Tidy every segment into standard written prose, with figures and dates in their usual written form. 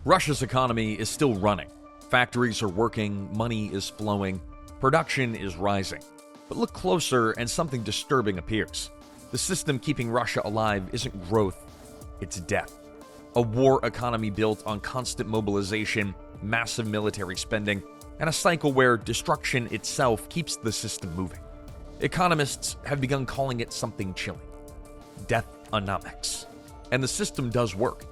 Russia's economy is still running. Factories are working, money is flowing, production is rising. But look closer and something disturbing appears. The system keeping Russia alive isn't growth, it's death. A war economy built on constant mobilization, massive military spending, and a cycle where destruction itself keeps the system moving. Economists have begun calling it something chilling: DEATHONOMICS. And the system does work.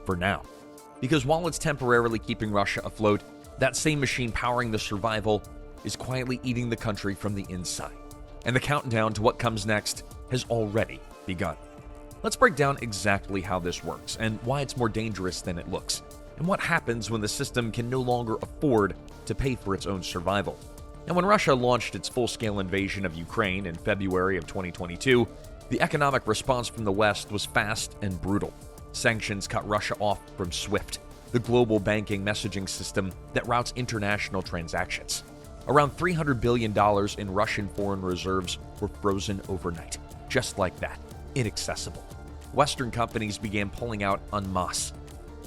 For now. Because while it's temporarily keeping Russia afloat, that same machine powering the survival is quietly eating the country from the inside. And the countdown to what comes next has already begun. Let's break down exactly how this works and why it's more dangerous than it looks, and what happens when the system can no longer afford to pay for its own survival. And when Russia launched its full-scale invasion of Ukraine in February of 2022, the economic response from the West was fast and brutal. Sanctions cut Russia off from SWIFT, the global banking messaging system that routes international transactions. Around $300 billion in Russian foreign reserves were frozen overnight, just like that, inaccessible. Western companies began pulling out en masse.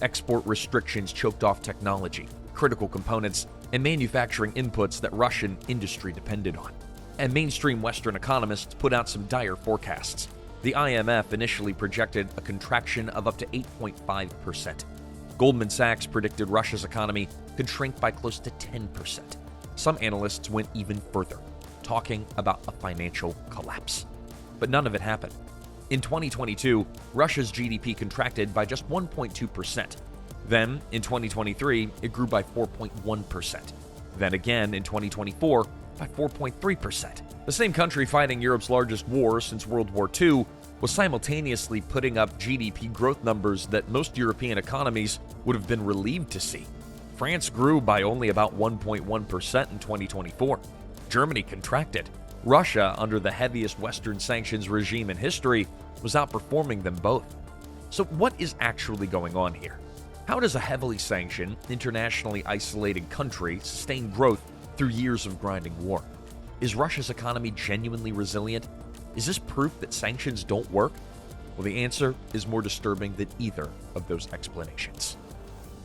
Export restrictions choked off technology, critical components, and manufacturing inputs that Russian industry depended on. And mainstream Western economists put out some dire forecasts. The IMF initially projected a contraction of up to 8.5%. Goldman Sachs predicted Russia's economy could shrink by close to 10%. Some analysts went even further, talking about a financial collapse. But none of it happened. In 2022, Russia's GDP contracted by just 1.2%. Then, in 2023, it grew by 4.1%. Then again, in 2024, by 4.3%. The same country fighting Europe's largest war since World War II was simultaneously putting up GDP growth numbers that most European economies would have been relieved to see. France grew by only about 1.1% in 2024. Germany contracted. Russia, under the heaviest Western sanctions regime in history, was outperforming them both. So what is actually going on here? How does a heavily sanctioned, internationally isolated country sustain growth through years of grinding war? Is Russia's economy genuinely resilient? Is this proof that sanctions don't work? Well, the answer is more disturbing than either of those explanations.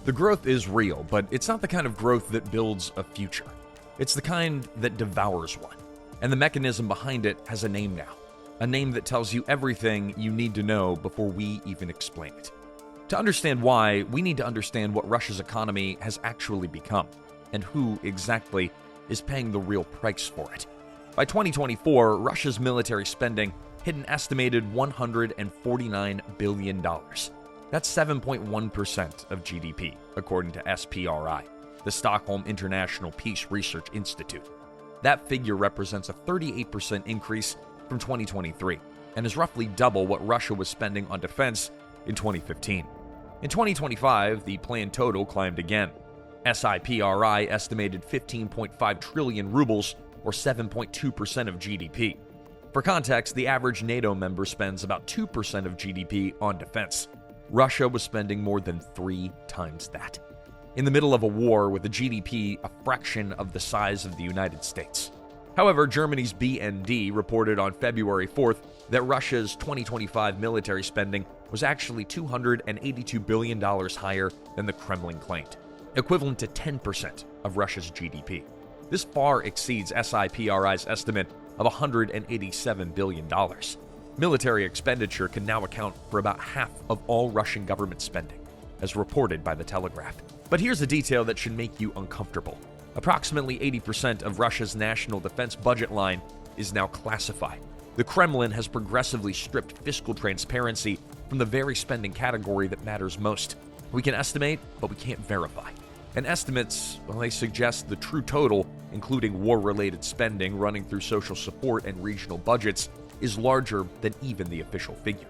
The growth is real, but it's not the kind of growth that builds a future. It's the kind that devours one. And the mechanism behind it has a name now. A name that tells you everything you need to know before we even explain it. To understand why, we need to understand what Russia's economy has actually become, and who exactly is paying the real price for it. By 2024, Russia's military spending hit an estimated $149 billion. That's 7.1% of GDP, according to SPRI, the Stockholm International Peace Research Institute. That figure represents a 38% increase from 2023, and is roughly double what Russia was spending on defense in 2015. In 2025, the planned total climbed again. SIPRI estimated 15.5 trillion rubles, or 7.2% of GDP. For context, the average NATO member spends about 2% of GDP on defense. Russia was spending more than 3 times that. In the middle of a war with a GDP a fraction of the size of the United States. However, Germany's BND reported on February 4th that Russia's 2025 military spending was actually $282 billion higher than the Kremlin claimed, equivalent to 10% of Russia's GDP. This far exceeds SIPRI's estimate of $187 billion. Military expenditure can now account for about half of all Russian government spending, as reported by The Telegraph. But here's a detail that should make you uncomfortable. Approximately 80% of Russia's national defense budget line is now classified. The Kremlin has progressively stripped fiscal transparency from the very spending category that matters most. We can estimate, but we can't verify. And estimates, well, they suggest the true total, including war-related spending running through social support and regional budgets, is larger than even the official figure.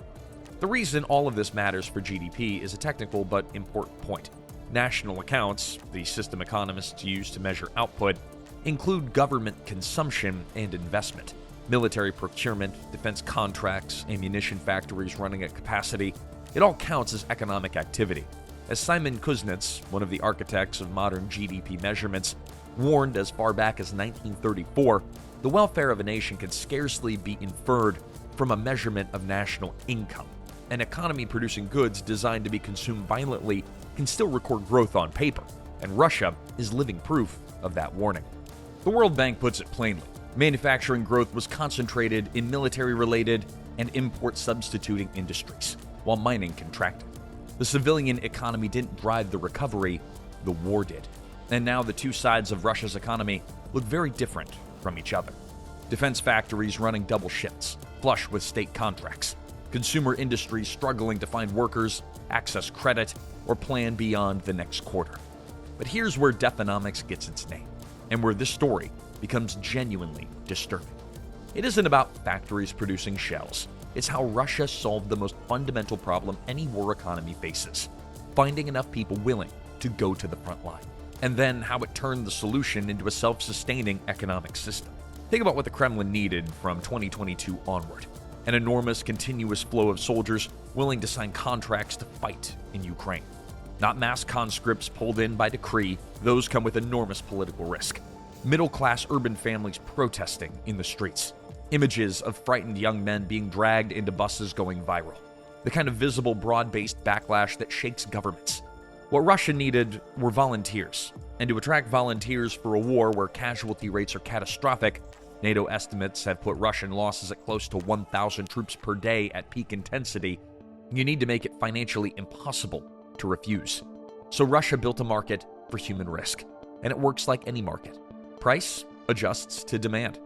The reason all of this matters for GDP is a technical but important point. National accounts, the system economists use to measure output, include government consumption and investment, military procurement, defense contracts, ammunition factories running at capacity. It all counts as economic activity. As Simon Kuznets, one of the architects of modern GDP measurements, warned as far back as 1934, the welfare of a nation can scarcely be inferred from a measurement of national income. an economy producing goods designed to be consumed violently can still record growth on paper, and Russia is living proof of that warning. The World Bank puts it plainly. Manufacturing growth was concentrated in military-related and import-substituting industries, while mining contracted. The civilian economy didn't drive the recovery, the war did. And now the two sides of Russia's economy look very different from each other. Defense factories running double shifts, flush with state contracts. Consumer industries struggling to find workers, access credit, or plan beyond the next quarter. But here's where Deathonomics gets its name, and where this story becomes genuinely disturbing. It isn't about factories producing shells. It's how Russia solved the most fundamental problem any war economy faces: finding enough people willing to go to the front line. And then how it turned the solution into a self-sustaining economic system. Think about what the Kremlin needed from 2022 onward: an enormous continuous flow of soldiers willing to sign contracts to fight in Ukraine. Not mass conscripts pulled in by decree, those come with enormous political risk. Middle-class urban families protesting in the streets. Images of frightened young men being dragged into buses going viral. The kind of visible, broad-based backlash that shakes governments. What Russia needed were volunteers. And to attract volunteers for a war where casualty rates are catastrophic, NATO estimates have put Russian losses at close to 1,000 troops per day at peak intensity. You need to make it financially impossible to refuse. So Russia built a market for human risk. And it works like any market. Price adjusts to demand.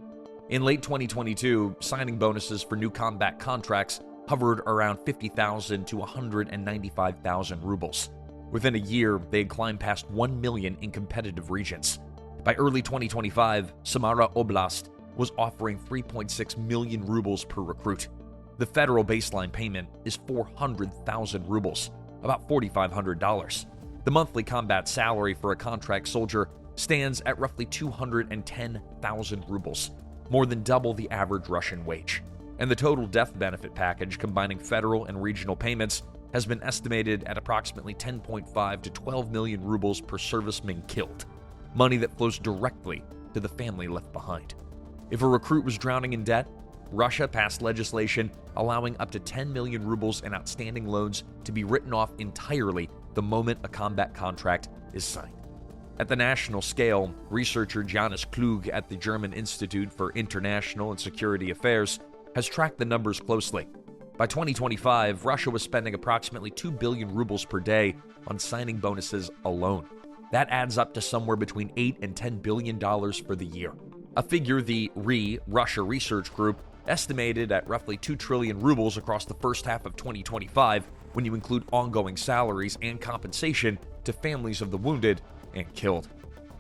In late 2022, signing bonuses for new combat contracts hovered around 50,000 to 195,000 rubles. Within a year, they had climbed past 1 million in competitive regions. By early 2025, Samara Oblast was offering 3.6 million rubles per recruit. The federal baseline payment is 400,000 rubles, about $4,500. The monthly combat salary for a contract soldier stands at roughly 210,000 rubles, more than double the average Russian wage. And the total death benefit package, combining federal and regional payments, has been estimated at approximately 10.5 to 12 million rubles per serviceman killed, money that flows directly to the family left behind. If a recruit was drowning in debt, Russia passed legislation allowing up to 10 million rubles in outstanding loans to be written off entirely the moment a combat contract is signed. At the national scale, researcher Johannes Klug at the German Institute for International and Security Affairs has tracked the numbers closely. By 2025, Russia was spending approximately 2 billion rubles per day on signing bonuses alone. That adds up to somewhere between $8 and $10 billion for the year. A figure the Russia Research Group estimated at roughly 2 trillion rubles across the first half of 2025 when you include ongoing salaries and compensation to families of the wounded and killed.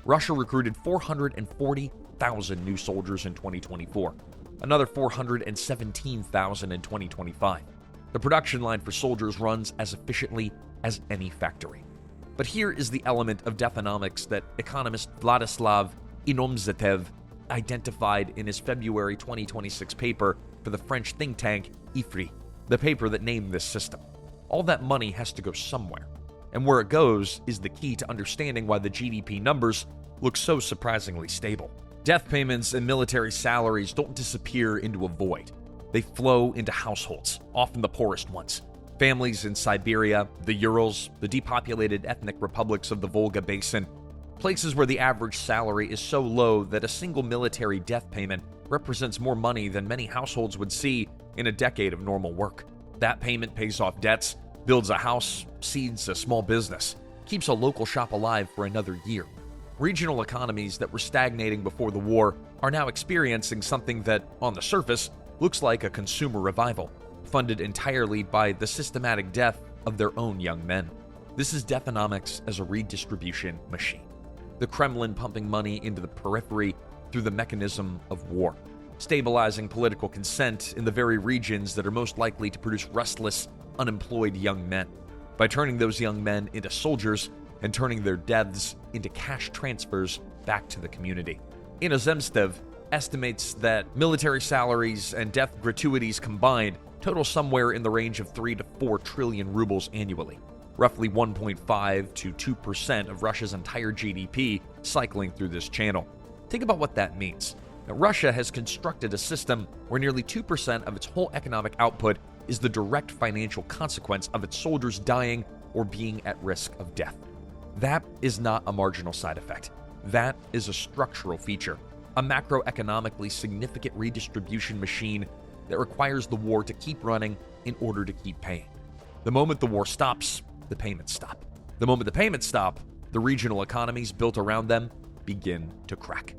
Russia recruited 440,000 new soldiers in 2024, another 417,000 in 2025. The production line for soldiers runs as efficiently as any factory. But here is the element of Deathonomics that economist Vladislav Inomzetev identified in his February 2026 paper for the French think tank IFRI, the paper that named this system. All that money has to go somewhere, and where it goes is the key to understanding why the GDP numbers look so surprisingly stable. Death payments and military salaries don't disappear into a void. They flow into households, often the poorest ones. Families in Siberia, the Urals, the depopulated ethnic republics of the Volga Basin, places where the average salary is so low that a single military death payment represents more money than many households would see in a decade of normal work. That payment pays off debts, builds a house, seeds a small business, keeps a local shop alive for another year. Regional economies that were stagnating before the war are now experiencing something that, on the surface, looks like a consumer revival, funded entirely by the systematic death of their own young men. This is Deathonomics as a redistribution machine. The Kremlin pumping money into the periphery through the mechanism of war, stabilizing political consent in the very regions that are most likely to produce restless, unemployed young men, by turning those young men into soldiers and turning their deaths into cash transfers back to the community. Inozemstev estimates that military salaries and death gratuities combined total somewhere in the range of 3 to 4 trillion rubles annually, roughly 1.5 to 2% of Russia's entire GDP cycling through this channel. Think about what that means. Now, Russia has constructed a system where nearly 2% of its whole economic output is the direct financial consequence of its soldiers dying or being at risk of death. That is not a marginal side effect. That is a structural feature, a macroeconomically significant redistribution machine that requires the war to keep running in order to keep paying. The moment the war stops, the payments stop. The moment the payments stop, the regional economies built around them begin to crack.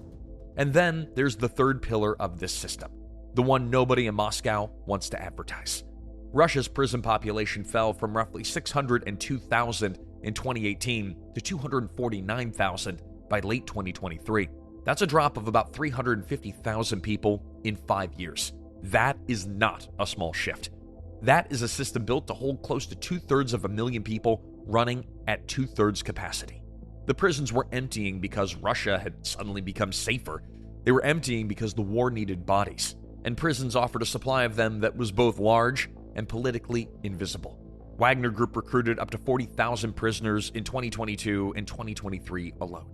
And then there's the third pillar of this system, the one nobody in Moscow wants to advertise. Russia's prison population fell from roughly 602,000 in 2018 to 249,000 by late 2023. That's a drop of about 350,000 people in 5 years. That is not a small shift. That is a system built to hold close to 2/3 of a million people running at 2/3 capacity. The prisons were emptying because Russia had suddenly become safer. They were emptying because the war needed bodies, and prisons offered a supply of them that was both large and politically invisible. Wagner Group recruited up to 40,000 prisoners in 2022 and 2023 alone,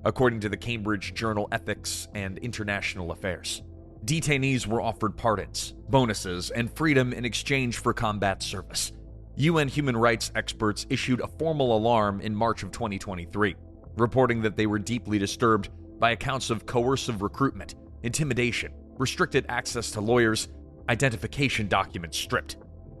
according to the Cambridge Journal Ethics and International Affairs. Detainees were offered pardons, bonuses, and freedom in exchange for combat service. UN human rights experts issued a formal alarm in March of 2023, reporting that they were deeply disturbed by accounts of coercive recruitment, intimidation, restricted access to lawyers, identification documents stripped.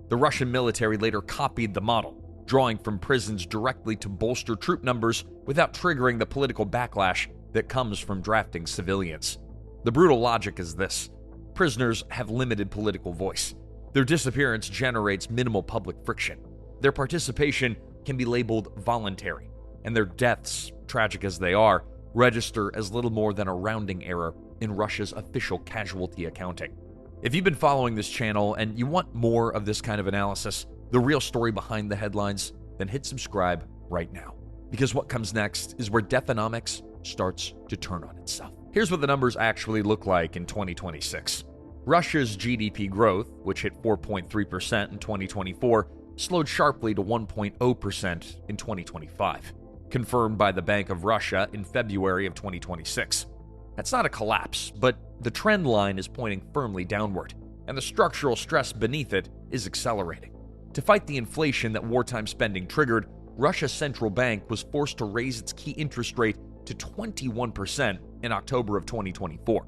The Russian military later copied the model, drawing from prisons directly to bolster troop numbers without triggering the political backlash that comes from drafting civilians. The brutal logic is this: prisoners have limited political voice. Their disappearance generates minimal public friction. Their participation can be labeled voluntary, and their deaths, tragic as they are, register as little more than a rounding error in Russia's official casualty accounting. If you've been following this channel and you want more of this kind of analysis, the real story behind the headlines, then hit subscribe right now. Because what comes next is where Deathonomics starts to turn on itself. Here's what the numbers actually look like in 2026. Russia's GDP growth, which hit 4.3% in 2024, slowed sharply to 1.0% in 2025, confirmed by the Bank of Russia in February of 2026. That's not a collapse, but the trend line is pointing firmly downward, and the structural stress beneath it is accelerating. To fight the inflation that wartime spending triggered, Russia's central bank was forced to raise its key interest rate to 21% in October of 2024.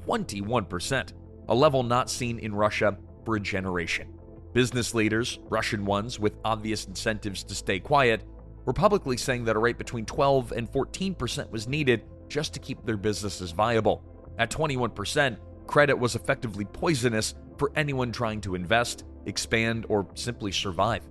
21%, a level not seen in Russia for a generation. Business leaders, Russian ones with obvious incentives to stay quiet, were publicly saying that a rate between 12 and 14% was needed just to keep their businesses viable. At 21%, credit was effectively poisonous for anyone trying to invest, expand, or simply survive.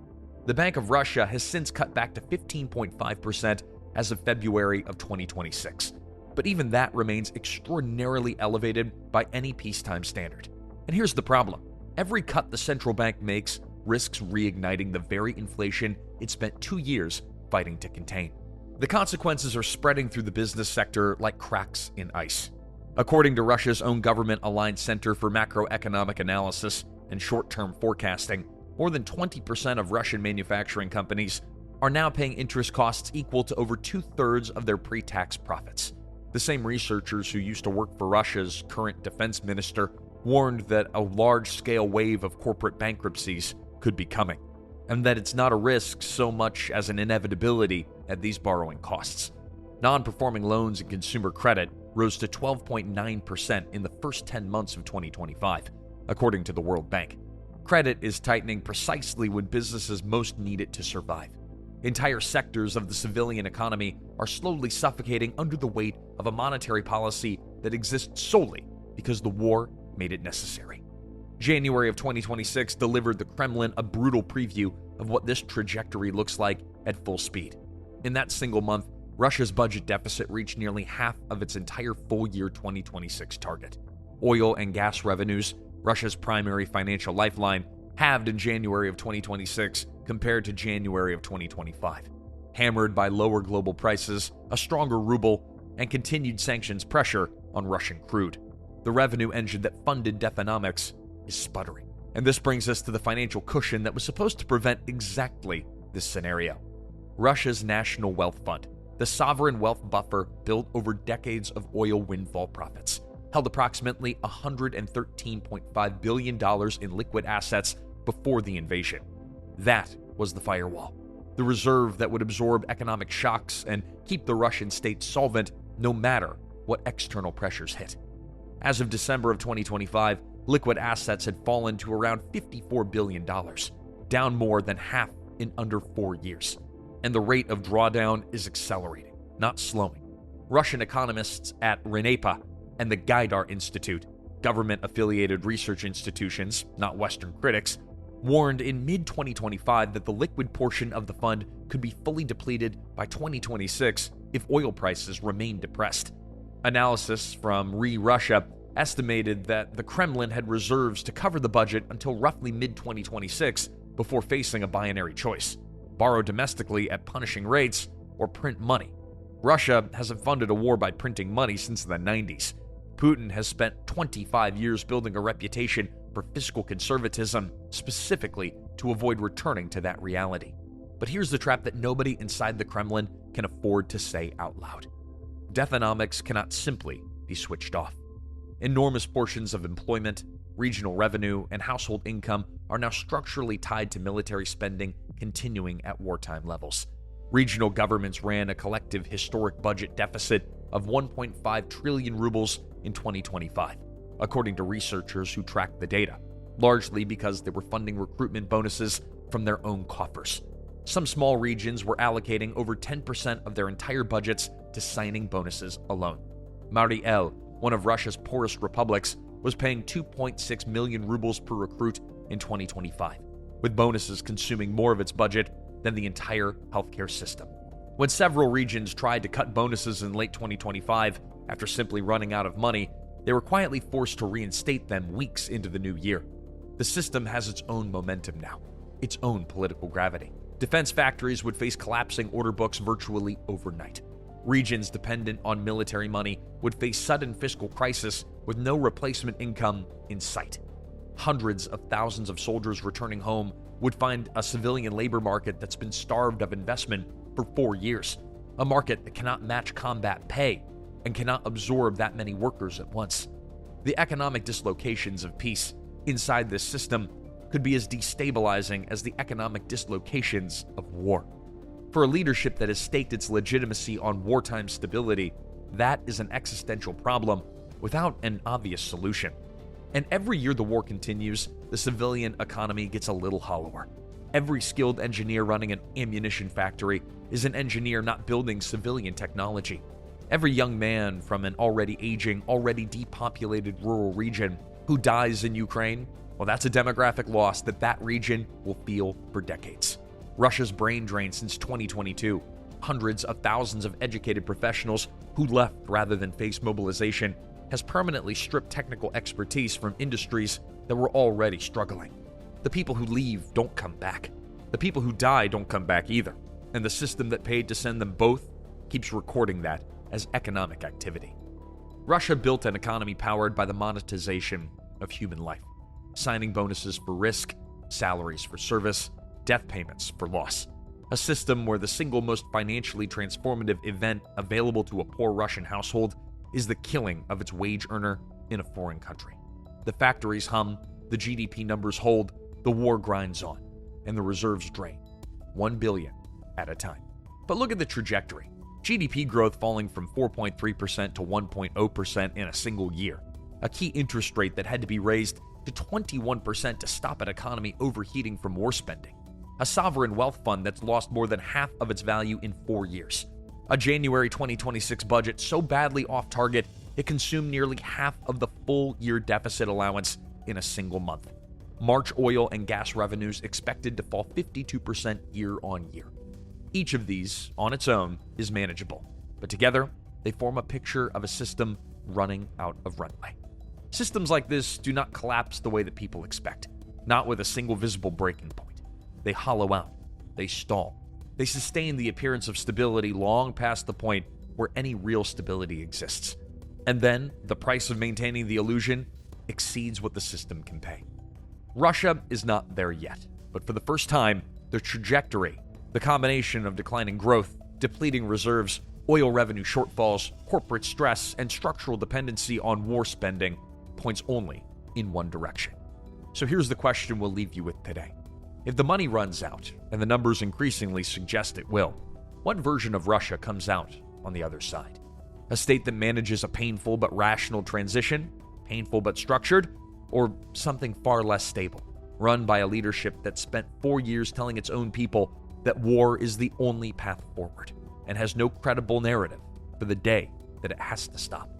The Bank of Russia has since cut back to 15.5% as of February of 2026. But even that remains extraordinarily elevated by any peacetime standard. And here's the problem. Every cut the central bank makes risks reigniting the very inflation it spent 2 years fighting to contain. The consequences are spreading through the business sector like cracks in ice. According to Russia's own government-aligned Center for Macroeconomic Analysis and Short-Term Forecasting, more than 20% of Russian manufacturing companies are now paying interest costs equal to over 2/3 of their pre-tax profits. The same researchers who used to work for Russia's current defense minister warned that a large-scale wave of corporate bankruptcies could be coming, and that it's not a risk so much as an inevitability at these borrowing costs. Non-performing loans and consumer credit rose to 12.9% in the first 10 months of 2025, according to the World Bank. Credit is tightening precisely when businesses most need it to survive. Entire sectors of the civilian economy are slowly suffocating under the weight of a monetary policy that exists solely because the war made it necessary. January of 2026 delivered the Kremlin a brutal preview of what this trajectory looks like at full speed. In that single month, Russia's budget deficit reached nearly half of its entire full-year 2026 target. Oil and gas revenues, Russia's primary financial lifeline, halved in January of 2026 compared to January of 2025. Hammered by lower global prices, a stronger ruble, and continued sanctions pressure on Russian crude, the revenue engine that funded Deathonomics is sputtering. And this brings us to the financial cushion that was supposed to prevent exactly this scenario. Russia's National Wealth Fund, the sovereign wealth buffer built over decades of oil windfall profits, held approximately $113.5 billion in liquid assets before the invasion. That was the firewall, the reserve that would absorb economic shocks and keep the Russian state solvent no matter what external pressures hit. As of December of 2025, liquid assets had fallen to around $54 billion, down more than half in under 4 years. And the rate of drawdown is accelerating, not slowing. Russian economists at RENEPA and the Gaidar Institute, government-affiliated research institutions, not Western critics, warned in mid-2025 that the liquid portion of the fund could be fully depleted by 2026 if oil prices remain depressed. Analysis from Russia estimated that the Kremlin had reserves to cover the budget until roughly mid-2026 before facing a binary choice: borrow domestically at punishing rates or print money. Russia hasn't funded a war by printing money since the 90s. Putin has spent 25 years building a reputation for fiscal conservatism, specifically to avoid returning to that reality. But here's the trap that nobody inside the Kremlin can afford to say out loud. Deathonomics cannot simply be switched off. Enormous portions of employment, regional revenue, and household income are now structurally tied to military spending continuing at wartime levels. Regional governments ran a collective historic budget deficit of 1.5 trillion rubles in 2025, according to researchers who tracked the data, largely because they were funding recruitment bonuses from their own coffers. Some small regions were allocating over 10% of their entire budgets to signing bonuses alone. Mari El, one of Russia's poorest republics, was paying 2.6 million rubles per recruit in 2025, with bonuses consuming more of its budget than the entire healthcare system. When several regions tried to cut bonuses in late 2025 after simply running out of money, they were quietly forced to reinstate them weeks into the new year. The system has its own momentum now, its own political gravity. Defense factories would face collapsing order books virtually overnight. Regions dependent on military money would face sudden fiscal crisis with no replacement income in sight. Hundreds of thousands of soldiers returning home would find a civilian labor market that's been starved of investment for 4 years, a market that cannot match combat pay and cannot absorb that many workers at once. The economic dislocations of peace inside this system could be as destabilizing as the economic dislocations of war. For a leadership that has staked its legitimacy on wartime stability, that is an existential problem without an obvious solution. And every year the war continues, the civilian economy gets a little hollower. Every skilled engineer running an ammunition factory is an engineer not building civilian technology. Every young man from an already aging, already depopulated rural region who dies in Ukraine, well, that's a demographic loss that region will feel for decades. Russia's brain drain since 2022, hundreds of thousands of educated professionals who left rather than face mobilization, has permanently stripped technical expertise from industries that were already struggling. The people who leave don't come back. The people who die don't come back either. And the system that paid to send them both keeps recording that as economic activity. Russia built an economy powered by the monetization of human life, signing bonuses for risk, salaries for service, death payments for loss. A system where the single most financially transformative event available to a poor Russian household is the killing of its wage earner in a foreign country. The factories hum, the GDP numbers hold, the war grinds on, and the reserves drain, 1 billion at a time. But look at the trajectory. GDP growth falling from 4.3% to 1.0% in a single year. A key interest rate that had to be raised to 21% to stop an economy overheating from war spending. A sovereign wealth fund that's lost more than half of its value in 4 years. A January 2026 budget so badly off target, it consumed nearly half of the full year deficit allowance in a single month. March oil and gas revenues expected to fall 52% year on year. Each of these, on its own, is manageable, but together, they form a picture of a system running out of runway. Systems like this do not collapse the way that people expect, not with a single visible breaking point. They hollow out, they stall, they sustain the appearance of stability long past the point where any real stability exists. And then, the price of maintaining the illusion exceeds what the system can pay. Russia is not there yet, but for the first time, the trajectory, the combination of declining growth, depleting reserves, oil revenue shortfalls, corporate stress, and structural dependency on war spending points only in one direction. So here's the question we'll leave you with today. If the money runs out, and the numbers increasingly suggest it will, what version of Russia comes out on the other side? A state that manages a painful but rational transition, painful but structured, or something far less stable, run by a leadership that spent 4 years telling its own people that war is the only path forward, and has no credible narrative for the day that it has to stop?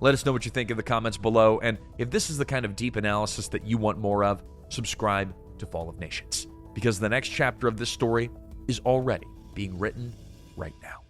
Let us know what you think in the comments below, and if this is the kind of deep analysis that you want more of, subscribe to Fall of Nations, because the next chapter of this story is already being written right now.